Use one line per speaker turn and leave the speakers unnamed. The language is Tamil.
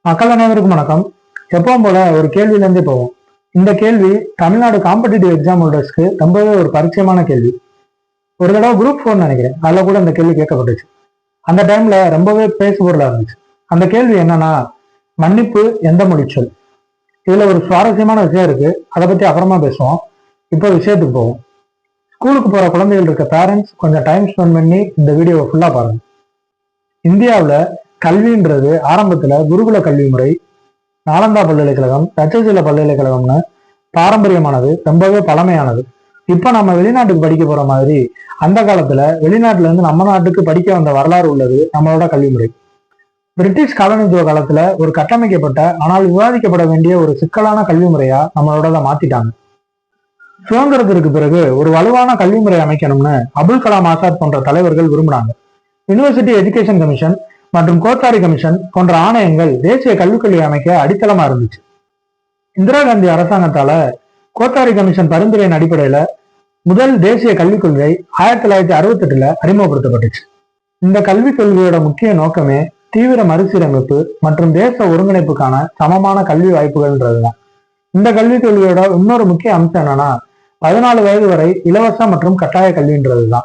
மக்கள் அனைவருக்கும் வணக்கம். எப்பவும் போல ஒரு கேள்வியிலேருந்தே போவோம். இந்த கேள்வி தமிழ்நாடு காம்படிட்டிவ் எக்ஸாம் ஹோல்டர்ஸ்க்கு ரொம்பவே ஒரு பரிச்சயமான கேள்வி. ஒரு தடவை குரூப் 4 நினைக்கிறேன், அதில் கூட இந்த கேள்வி கேட்கப்பட்டுச்சு. அந்த டைம்ல ரொம்பவே பேசுபொருளா இருந்துச்சு. அந்த கேள்வி என்னன்னா, மன்னிப்பு எந்த மொழிச்சொல்? இதுல ஒரு சுவாரஸ்யமான விஷயம் இருக்கு, அதை பத்தி அப்புறமா பேசுவோம். இப்போ விஷயத்துக்கு போவோம். ஸ்கூலுக்கு போற குழந்தைகள் இருக்க பேரண்ட்ஸ் கொஞ்சம் டைம் ஸ்பெண்ட் பண்ணி இந்த வீடியோவை ஃபுல்லா பாருங்க. இந்தியாவில் கல்வின்றது ஆரம்பத்துல குருகுல கல்வி முறை, நாலந்தா பல்கலைக்கழகம், தட்சசீல பல்கலைக்கழகம்னு பாரம்பரியமானது, ரொம்பவே பழமையானது. இப்ப நம்ம வெளிநாட்டுக்கு படிக்க போற மாதிரி அந்த காலத்துல வெளிநாட்டுல இருந்து நம்ம நாட்டுக்கு படிக்க வந்த வரலாறு உள்ளது நம்மளோட கல்வி முறை. பிரிட்டிஷ் காலனித்துவ காலத்துல ஒரு கட்டமைக்கப்பட்ட ஆனால் விவாதிக்கப்பட வேண்டிய ஒரு சிக்கலான கல்வி முறையா நம்மளோட மாத்திட்டாங்க. சுதந்திரத்திற்கு பிறகு ஒரு வலுவான கல்வி முறை அமைக்கணும்னு அபுல் கலாம் ஆசாத் போன்ற தலைவர்கள் விரும்பினாங்க. யூனிவர்சிட்டி எஜுகேஷன் கமிஷன் மற்றும் கோத்தாரி கமிஷன் போன்ற ஆணையங்கள் தேசிய கல்விக் கொள்கை அமைக்க அடித்தளமா இருந்துச்சு. இந்திரா காந்தி அரசாங்கத்தால கோத்தாரி கமிஷன் பரிந்துரையின் அடிப்படையில முதல் தேசிய கல்விக் கொள்கை 1968 அறிமுகப்படுத்தப்பட்டுச்சு. இந்த கல்விக் கொள்கையோட முக்கிய நோக்கமே தீவிர மறுசீரமைப்பு மற்றும் தேச ஒருங்கிணைப்புக்கான சமமான கல்வி வாய்ப்புகள்ன்றதுதான். இந்த கல்விக் கொள்கையோட இன்னொரு முக்கிய அம்சம் என்னன்னா, 14 வயது வரை இலவச மற்றும் கட்டாய கல்வின்றதுதான்.